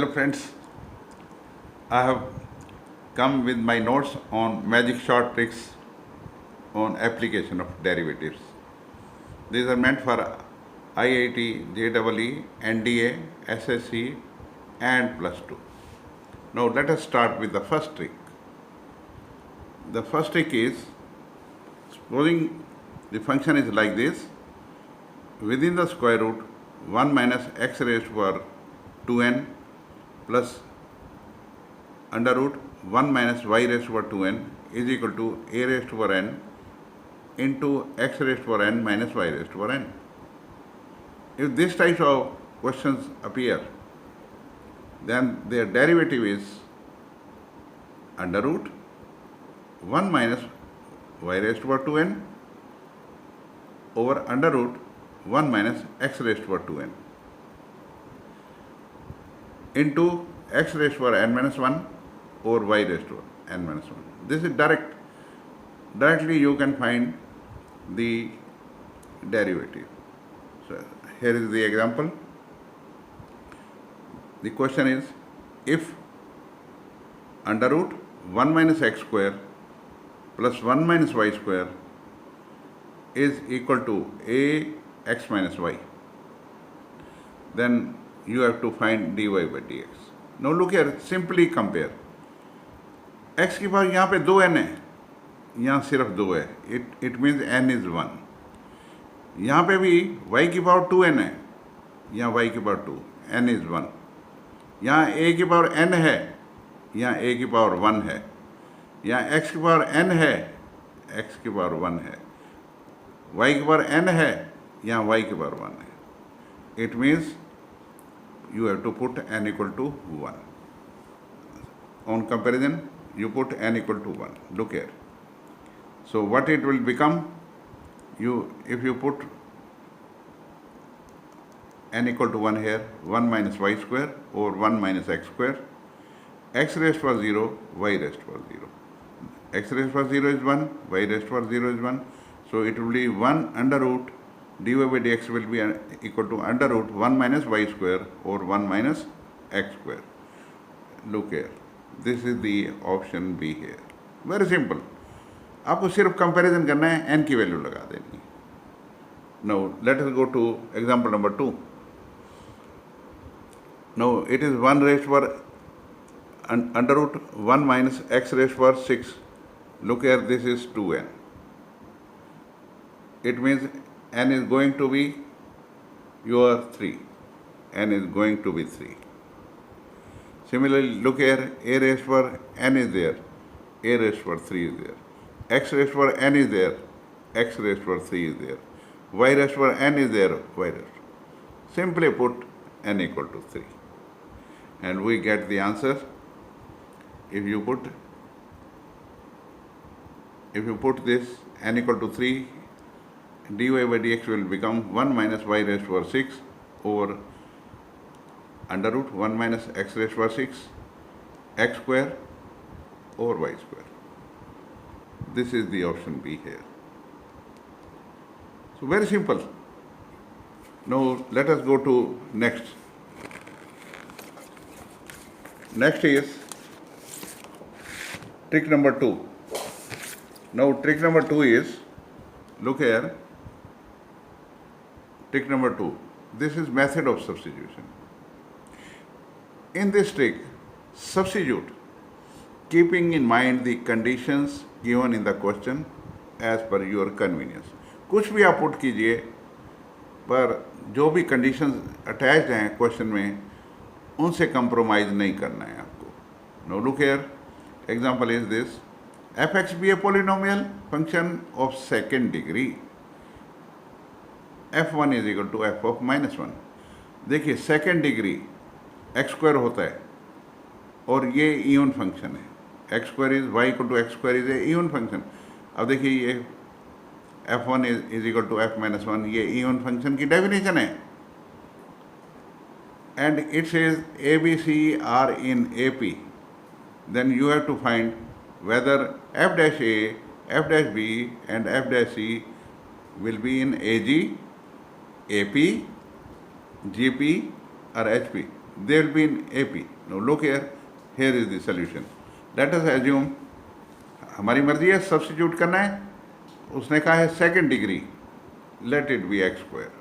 Hello friends, I have come with my notes on magic short tricks on application of derivatives. These are meant for IIT, JEE, NDA, SSC and plus 2. Now let us start with the first trick. The first trick is, supposing the function is like this, within the square root 1 minus x raised to power 2n plus under root 1 minus y raised to power 2n is equal to a raised to power n into x raised to power n minus y raised to power n. If this type of questions appear, then their derivative is under root 1 minus y raised to power 2n over under root 1 minus x raised to power 2n into x raised to power n minus 1 over y raised to n minus 1. This is direct. Directly you can find the derivative. So here is the example. The question is, if under root 1 minus x square plus 1 minus y square is equal to ax minus y, then you have to find dy by dx. Now look here, simply compare. x की power यहाँ पे 2n है, यहाँ सिर्फ 2 है, it means n is 1. यहाँ पे भी y की पावर 2n है, यहाँ y की पावर 2, n is 1. यहाँ a की पावर n है, यहाँ a की पावर 1 है. यहाँ x की पावर n है, x की पावर 1 है. y की पावर n है, यहाँ y की पावर 1 है. It means you have to put n equal to 1. On comparison, you put n equal to 1. Look here. So what it will become? If you put n equal to 1 here, 1 minus y square over 1 minus x square, x raised to power 0, y raised to power 0. X raised to power 0 is 1, y raised to power 0 is 1. So it will be 1 under root dy by dx will be equal to under root 1 minus y square over 1 minus x square. Look here. This is the option B here. Very simple. आपको सिर्फ comparison करना है, n की value लगा देनी है. Now let us go to example number 2. Now it is 1 raised to power under root 1 minus x raised to power 6. Look here, this is 2n. It means n is going to be your 3. n is going to be 3. Similarly, look here, a raised to power n is there, a raised to power 3 is there. X raised to power n is there, x raised to power 3 is there. Y raised to power n is there, y raised to. Simply put n equal to 3. And we get the answer. If you put this n equal to 3, dy by dx will become 1 minus y raised to power 6 over under root 1 minus x raised to power 6 x square over y square. This is the option B here. So very simple. Now let us go to next. Next is trick number 2. Now trick number 2 is, look here, trick number 2. This is method of substitution. In this trick, substitute, keeping in mind the conditions given in the question as per your convenience. कुछ भी आप put कीजिए, पर जो भी conditions attached हैं question में, उनसे कंप्रोमाइज नहीं करना है आपको. Now look here, example is this. fx be a polynomial function of second degree. f1 is equal to f of minus 1. देखिए सेकेंड डिग्री एक्स स्क्वायर होता है और ये इवन फंक्शन है. X square is Y equal to X square is a even function. अब देखिए ये f1 is equal to f minus 1, ये इवन फंक्शन की डेफिनेशन है. And it says A B C are in A P. Then you have to find whether f dash a, f dash b and f dash c will be in AG, AP, GP or HP. They will be in AP. Now look here is the solution. Let us assume हमारी मर्जी है substitute करना है, उसने कहा है second degree, let it be x square,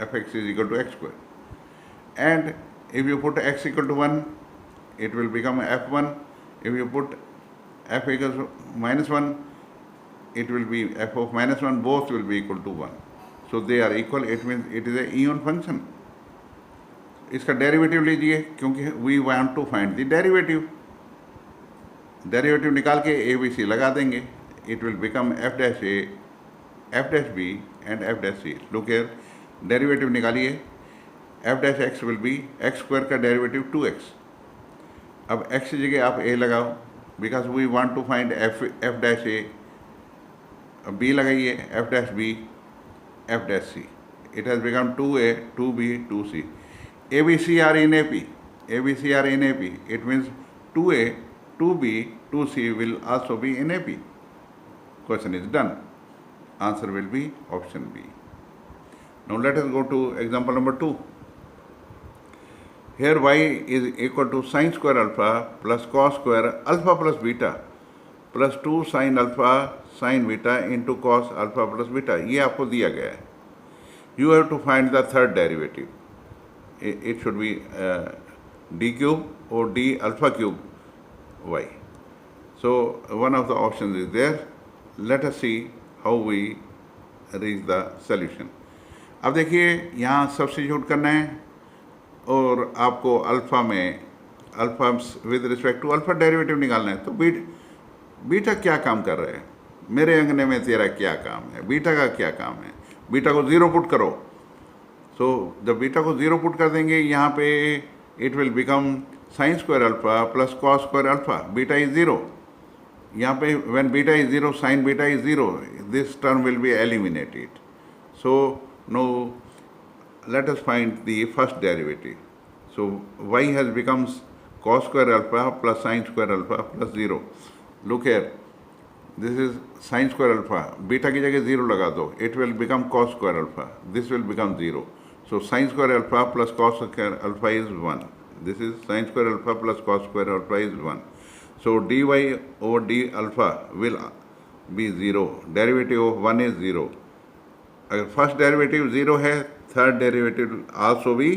fx is equal to x square, and if you put x equal to 1 it will become f1, if you put f equals to minus 1 it will be f of minus 1, both will be equal to 1, so they are equal, it means it is a even function. इसका derivative लीजिए क्योंकि we want to find the derivative, derivative निकाल के A B C लगा देंगे, it will become f dash a, f dash b and f dash c. Look here, derivative निकालिए, f dash x will be x square का derivative 2x. अब x की जगह आप a लगाओ because we want to find f dash a. b लगाइए f dash b, f dash C. It has become 2a, 2b, 2c. ABC are in AP. ABC are in AP. It means 2A, 2B, 2C will also be in AP. Question is done. Answer will be option B. Now let us go to example number 2. Here y is equal to sin square alpha plus cos square alpha plus beta plus 2 sin alpha sin beta into cos alpha plus beta. ये आपको दिया गया है. You have to find the third derivative. It should be d cube or d alpha cube y. So one of the options is there. Let us see how we reach the solution. अब देखिए यहाँ substitute करना है और आपको alpha में alpha with respect to alpha derivative निकालना है. तो बीटा क्या काम कर रहा है, मेरे अंगने में तेरा क्या काम है, बीटा का क्या काम है. बीटा को ज़ीरो पुट करो. सो जब बीटा को ज़ीरो पुट कर देंगे यहाँ पे it will become sine square alpha plus cos square alpha. Beta is zero. यहाँ पे when beta is zero sine beta is zero, this term will be eliminated. So no let us find the first derivative. So y has becomes cos square alpha plus sin square alpha plus 0. Look here, this is sin square alpha. Beta की जगह 0 लगा दो, it will become cos square alpha. This will become 0. So sin square alpha plus cos square alpha is 1. This is sin square alpha plus cos square alpha is 1. So dy over d alpha will be 0. Derivative of 1 is 0. अगर first derivative 0 है, third derivative also भी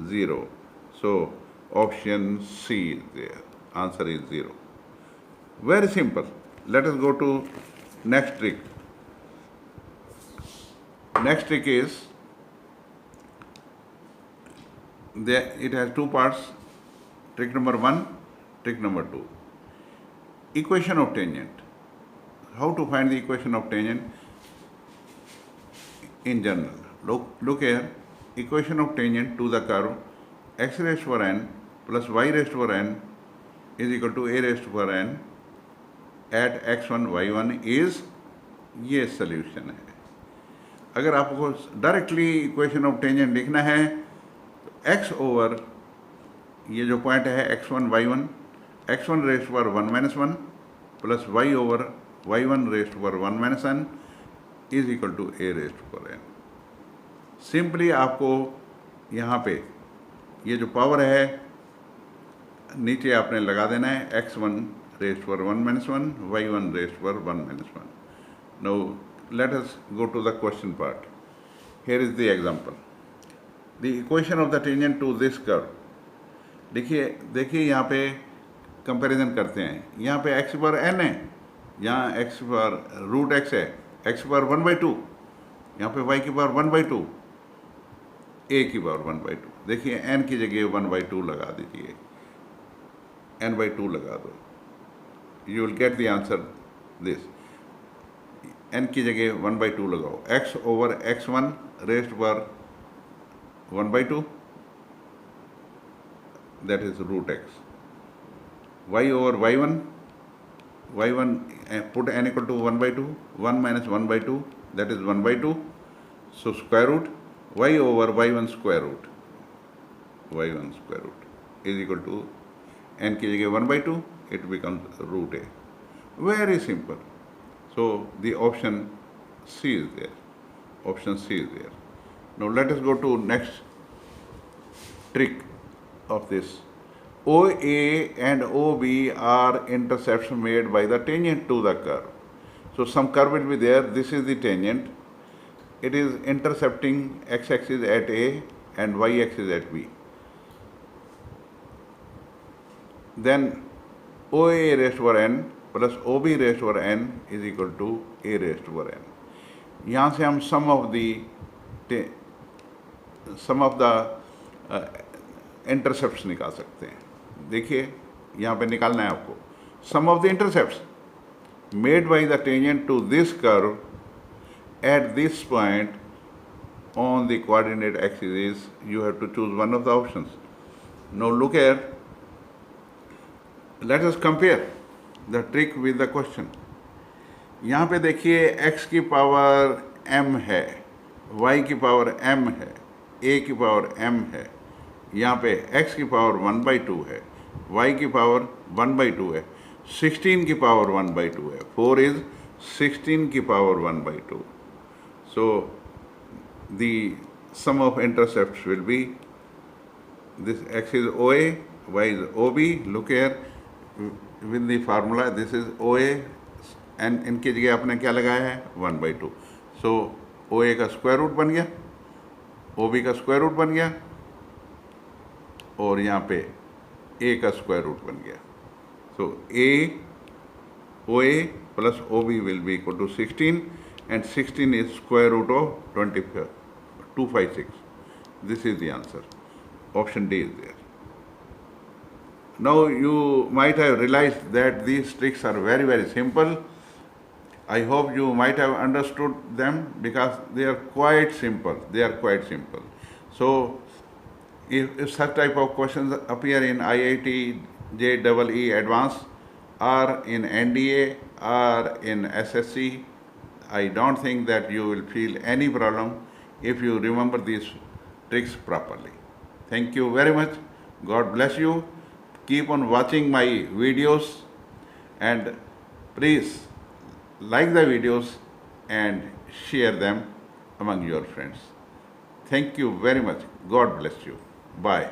0. So option C is there. Answer is 0. Very simple. Let us go to next trick. Next trick is it has two parts. Trick number 1, trick number 2. Equation of tangent. How to find the equation of tangent in general? Look here. Equation of tangent to the curve x raised to power n plus y raised to power n is equal to a raised to power n at x1 y1 is, ये solution है. अगर आपको directly equation of tangent लिखना है तो x over ये जो point है x1 y1, x1 रेस्ट पर 1 minus 1 plus y over y1 raised पर 1 minus n is equal to a raised पर n. सिंपली आपको यहाँ पे ये जो पावर है नीचे आपने लगा देना है, x1 रेस्ट पर 1 माइनस 1, y1 रेस्ट पर 1 minus 1. Now let us go to the question part. Here is the example. The equation of the tangent to this curve. देखिए यहाँ पे कंपैरिजन करते हैं. यहाँ पे x पर n है, यहाँ x पर रूट x है, x पर 1/2, यहाँ पे y की पावर 1/2, a की पावर 1/2. देखिए n की जगह 1/2 लगा दीजिए, n/2 लगा दो. You will get the answer this. n की जगह 1/2 लगाओ. x ओवर x1 रेस्ट पर 1/2, that is root x. y over y1, put n equal to 1/2, 1 minus 1/2, that is 1/2. So square root y over y1 square root, y1 square root is equal to n की जगह 1/2, it becomes root a. Very simple. So the option C is there. Option C is there. Now let us go to next trick of this. OA and OB are intercepts made by the tangent to the curve. So some curve will be there. This is the tangent. It is intercepting x-axis at A and y-axis at B. Then OA raised over n plus OB raised over n is equal to A raised over n. यहाँ से हम sum of the intercepts निकाल सकते हैं. देखिए यहाँ पे निकालना है आपको. Sum of the intercepts made by the tangent to this curve at this point on the coordinate axis is, you have to choose one of the options. Now look here. Let us compare the trick with the question. यहाँ पे देखिए x की power m है, y की power m है, a की power m है, यहाँ पे x की पावर 1/2 है, y की पावर 1/2 है, 16 की पावर 1/2 है, 4 is 16 की power 1/2. So the sum of intercepts will be, this x is OA, y is OB. Look here with the formula, this is OA and इनकी जगह आपने क्या लगाया है 1/2. So OA का स्क्वायर रूट बन गया, OB का स्क्वायर रूट बन गया और यहाँ पे A का स्क्वायर रूट बन गया. So OA plus OB will be equal to 16 and 16 is square root of 256. This is the answer. Option D is there. Now you might have realized that these tricks are very, very simple. I hope you might have understood them because they are quite simple. They are quite simple. So if such type of questions appear in IIT, JEE Advanced or in NDA or in SSC, I don't think that you will feel any problem if you remember these tricks properly. Thank you very much. God bless you. Keep on watching my videos and please like the videos and share them among your friends. Thank you very much. God bless you. Bye.